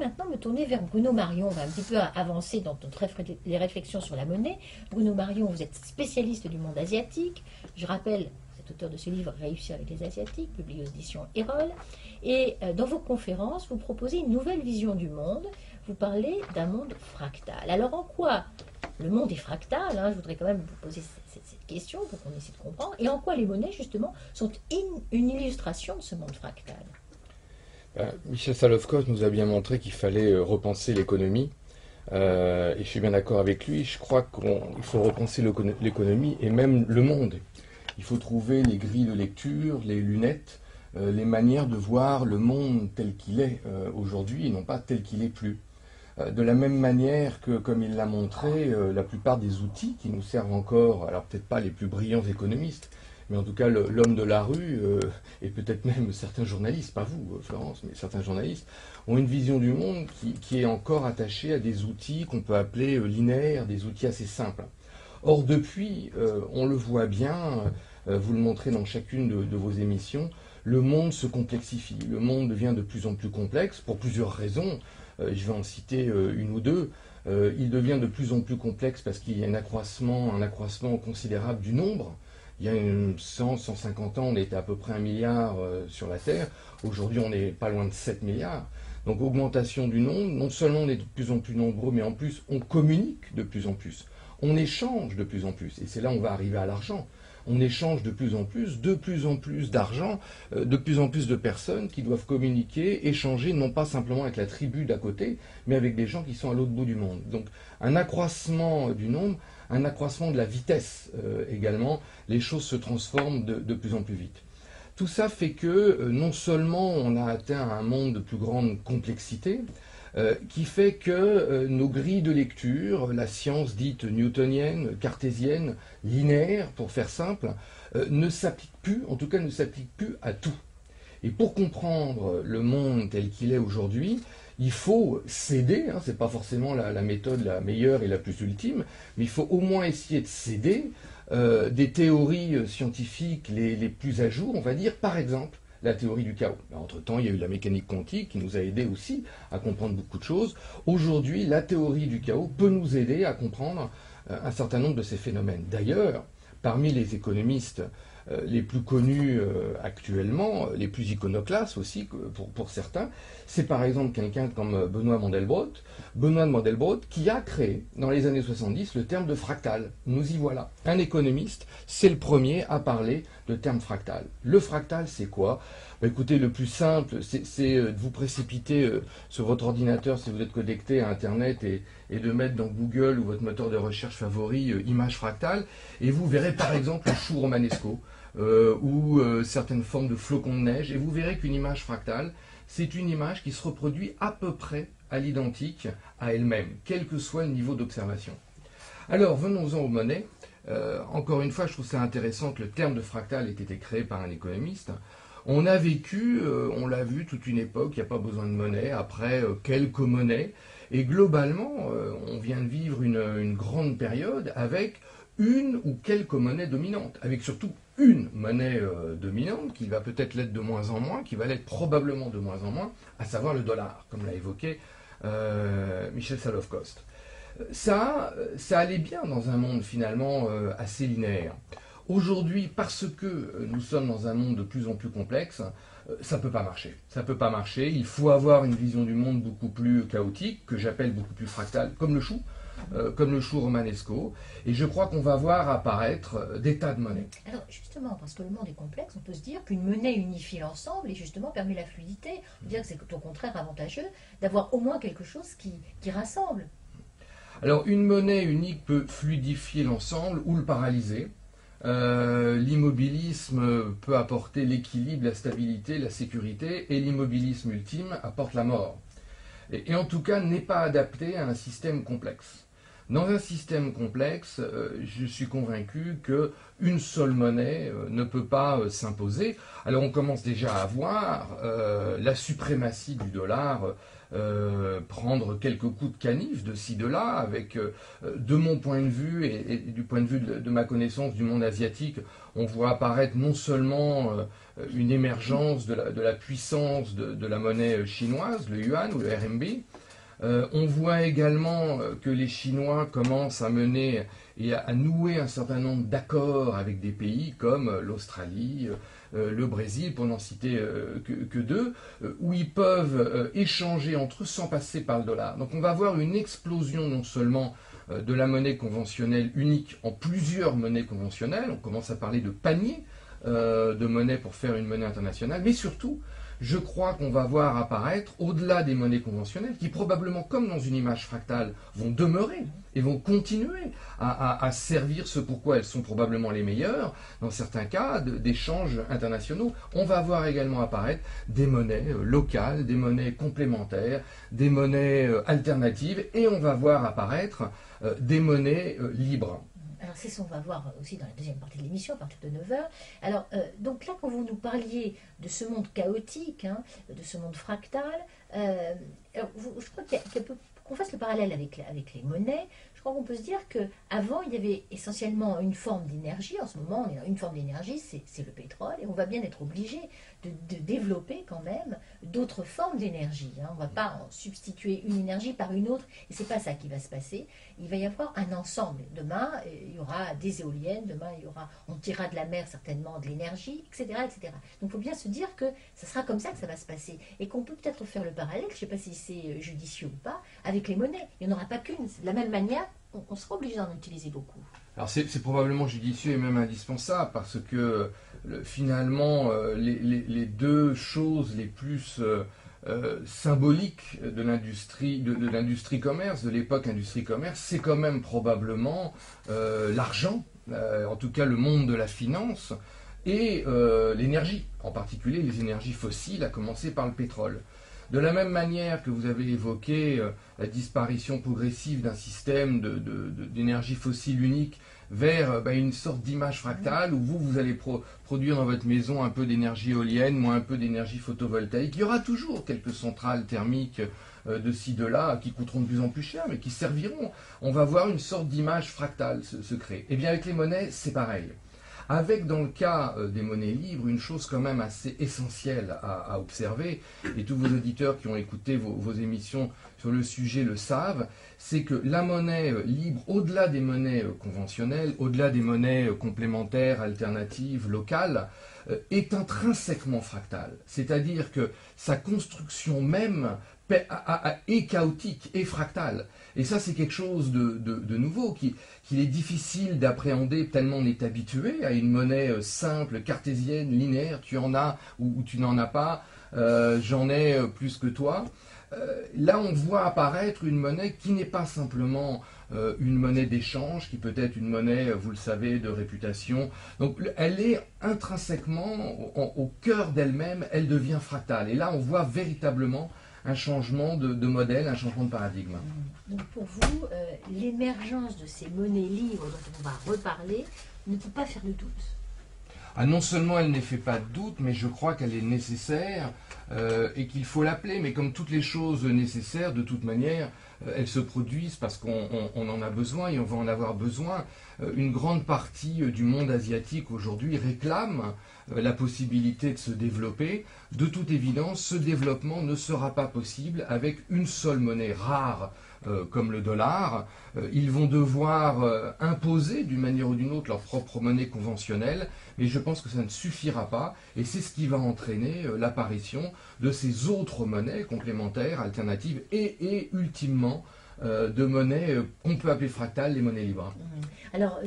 maintenant me tourner vers Bruno Marion. On va un petit peu avancer dans les réflexions sur la monnaie. Bruno Marion, vous êtes spécialiste du monde asiatique. Je rappelle, vous êtes auteur de ce livre Réussir avec les Asiatiques, publié aux éditions Erol. Et dans vos conférences, vous proposez une nouvelle vision du monde. Vous parlez d'un monde fractal. Alors en quoi le monde est fractal, hein, je voudrais quand même vous poser cette question pour qu'on essaie de comprendre. Et en quoi les monnaies, justement, sont une illustration de ce monde fractal? Michel Salofkos nous a bien montré qu'il fallait repenser l'économie. Et je suis bien d'accord avec lui. Je crois qu'il faut repenser l'économie et même le monde. Il faut trouver les grilles de lecture, les lunettes, les manières de voir le monde tel qu'il est aujourd'hui et non pas tel qu'il est plus. De la même manière que, comme il l'a montré, la plupart des outils qui nous servent encore, alors peut-être pas les plus brillants économistes, mais en tout cas l'homme de la rue, et peut-être même certains journalistes, pas vous Florence, mais certains journalistes, ont une vision du monde qui est encore attachée à des outils qu'on peut appeler linéaires, des outils assez simples. Or depuis, on le voit bien, vous le montrez dans chacune de vos émissions, le monde se complexifie, le monde devient de plus en plus complexe pour plusieurs raisons. Je vais en citer une ou deux. Il devient de plus en plus complexe parce qu'il y a un accroissement considérable du nombre. Il y a 100-150 ans, on était à peu près 1 milliard sur la Terre. Aujourd'hui, on n'est pas loin de 7 milliards. Donc augmentation du nombre, non seulement on est de plus en plus nombreux, mais en plus on communique de plus en plus. On échange de plus en plus. Et c'est là où on va arriver à l'argent. On échange de plus en plus d'argent, de plus en plus de personnes qui doivent communiquer, échanger, non pas simplement avec la tribu d'à côté, mais avec des gens qui sont à l'autre bout du monde. Donc un accroissement du nombre, un accroissement de la vitesse également, les choses se transforment de plus en plus vite. Tout ça fait que non seulement on a atteint un monde de plus grande complexité, qui fait que nos grilles de lecture, la science dite newtonienne, cartésienne, linéaire, pour faire simple, ne s'applique plus, en tout cas ne s'applique plus à tout. Et pour comprendre le monde tel qu'il est aujourd'hui, il faut céder, hein, c'est pas forcément la méthode la meilleure et la plus ultime, mais il faut au moins essayer de céder des théories scientifiques les plus à jour, on va dire, par exemple, la théorie du chaos. Entre-temps, il y a eu la mécanique quantique qui nous a aidé aussi à comprendre beaucoup de choses. Aujourd'hui, la théorie du chaos peut nous aider à comprendre un certain nombre de ces phénomènes. D'ailleurs, parmi les économistes les plus connus actuellement, les plus iconoclastes aussi pour certains, c'est par exemple quelqu'un comme Benoît Mandelbrot. Benoît Mandelbrot qui a créé dans les années 70 le terme de fractal. Nous y voilà. Un économiste, c'est le premier à parler de terme fractal. Le fractal, c'est quoi? Écoutez, le plus simple, c'est de vous précipiter sur votre ordinateur si vous êtes connecté à Internet et de mettre dans Google ou votre moteur de recherche favori image fractale, et vous verrez par exemple le chou romanesco ou certaines formes de flocons de neige, et vous verrez qu'une image fractale, c'est une image qui se reproduit à peu près à l'identique à elle-même, quel que soit le niveau d'observation. Alors, venons-en aux monnaies. Encore une fois, je trouve ça intéressant que le terme de fractal ait été créé par un économiste. On a vécu, on l'a vu, toute une époque, il n'y a pas besoin de monnaie, après quelques monnaies, et globalement, on vient de vivre une grande période avec une ou quelques monnaies dominantes, avec surtout une monnaie dominante qui va peut-être l'être de moins en moins, qui va l'être probablement de moins en moins, à savoir le dollar, comme l'a évoqué Michel Salofkos. Ça allait bien dans un monde finalement assez linéaire. Aujourd'hui, parce que nous sommes dans un monde de plus en plus complexe, ça ne peut pas marcher. Ça ne peut pas marcher. Il faut avoir une vision du monde beaucoup plus chaotique, que j'appelle beaucoup plus fractale, comme le chou romanesco. Et je crois qu'on va voir apparaître des tas de monnaies. Alors justement, parce que le monde est complexe, on peut se dire qu'une monnaie unifie l'ensemble et justement permet la fluidité. On peut dire que c'est au contraire avantageux d'avoir au moins quelque chose qui rassemble. Alors une monnaie unique peut fluidifier l'ensemble ou le paralyser. L'immobilisme peut apporter l'équilibre, la stabilité, la sécurité, et l'immobilisme ultime apporte la mort. Et en tout cas, n'est pas adapté à un système complexe. Dans un système complexe, je suis convaincu qu'une seule monnaie ne peut pas s'imposer. Alors on commence déjà à voir la suprématie du dollar prendre quelques coups de canif de ci, de là, avec, de mon point de vue et du point de vue de ma connaissance du monde asiatique, on voit apparaître non seulement une émergence de la puissance de la monnaie chinoise, le yuan ou le RMB. On voit également que les Chinois commencent à mener et à nouer un certain nombre d'accords avec des pays comme l'Australie, le Brésil, pour n'en citer que deux, où ils peuvent échanger entre eux sans passer par le dollar. Donc on va avoir une explosion non seulement de la monnaie conventionnelle unique en plusieurs monnaies conventionnelles, on commence à parler de panier de monnaie pour faire une monnaie internationale, mais surtout, je crois qu'on va voir apparaître, au-delà des monnaies conventionnelles, qui probablement, comme dans une image fractale, vont demeurer et vont continuer à servir ce pourquoi elles sont probablement les meilleures, dans certains cas, d'échanges internationaux. On va voir également apparaître des monnaies locales, des monnaies complémentaires, des monnaies alternatives, et on va voir apparaître des monnaies libres. Alors c'est ce qu'on va voir aussi dans la deuxième partie de l'émission, à partir de 9 heures. Alors, donc là, quand vous nous parliez de ce monde chaotique, hein, de ce monde fractal, je crois qu'on fasse le parallèle avec les monnaies. Je crois qu'on peut se dire qu'avant, il y avait essentiellement une forme d'énergie. En ce moment, on a une forme d'énergie, c'est le pétrole, et on va bien être obligé de développer quand même d'autres formes d'énergie. Hein. On ne va pas en substituer une énergie par une autre, et c'est pas ça qui va se passer. Il va y avoir un ensemble. Demain, il y aura des éoliennes, demain, on tirera de la mer certainement de l'énergie, etc., etc. Donc il faut bien se dire que ça sera comme ça que ça va se passer, et qu'on peut peut-être faire le parallèle, je ne sais pas si c'est judicieux ou pas, avec les monnaies. Il n'y en aura pas qu'une. De la même manière, on sera obligé d'en utiliser beaucoup. Alors c'est probablement judicieux et même indispensable parce que finalement les deux choses les plus symboliques de l'industrie commerce, de l'époque industrie commerce, c'est quand même probablement l'argent, en tout cas le monde de la finance et l'énergie, en particulier les énergies fossiles, à commencer par le pétrole. De la même manière que vous avez évoqué la disparition progressive d'un système d'énergie fossile unique vers une sorte d'image fractale où vous allez produire dans votre maison un peu d'énergie éolienne, moi un peu d'énergie photovoltaïque. Il y aura toujours quelques centrales thermiques de ci, de là, qui coûteront de plus en plus cher, mais qui serviront. On va voir une sorte d'image fractale se créer. Et bien avec les monnaies, c'est pareil. Avec, dans le cas des monnaies libres, une chose quand même assez essentielle à observer, et tous vos auditeurs qui ont écouté vos émissions sur le sujet le savent, c'est que la monnaie libre, au-delà des monnaies conventionnelles, au-delà des monnaies complémentaires, alternatives, locales, est intrinsèquement fractale. C'est-à-dire que sa construction même est chaotique et fractale. Et ça, c'est quelque chose de nouveau, qu'il est difficile d'appréhender tellement on est habitué à une monnaie simple, cartésienne, linéaire, tu en as ou tu n'en as pas, j'en ai plus que toi. Là, on voit apparaître une monnaie qui n'est pas simplement une monnaie d'échange, qui peut être une monnaie, vous le savez, de réputation. Donc, elle est intrinsèquement, au cœur d'elle-même, elle devient fractale. Et là, on voit véritablement un changement de modèle, un changement de paradigme. Donc pour vous, l'émergence de ces monnaies libres dont on va reparler ne peut pas faire de doute. Ah, non seulement elle ne fait pas de doute, mais je crois qu'elle est nécessaire et qu'il faut l'appeler. Mais comme toutes les choses nécessaires, de toute manière, elles se produisent parce qu'on en a besoin et on va en avoir besoin. Une grande partie du monde asiatique aujourd'hui réclame la possibilité de se développer. De toute évidence, ce développement ne sera pas possible avec une seule monnaie rare comme le dollar. Ils vont devoir imposer d'une manière ou d'une autre leur propre monnaie conventionnelle, mais je pense que ça ne suffira pas et c'est ce qui va entraîner l'apparition de ces autres monnaies complémentaires, alternatives et ultimement de monnaies qu'on peut appeler fractales, les monnaies libres. Alors,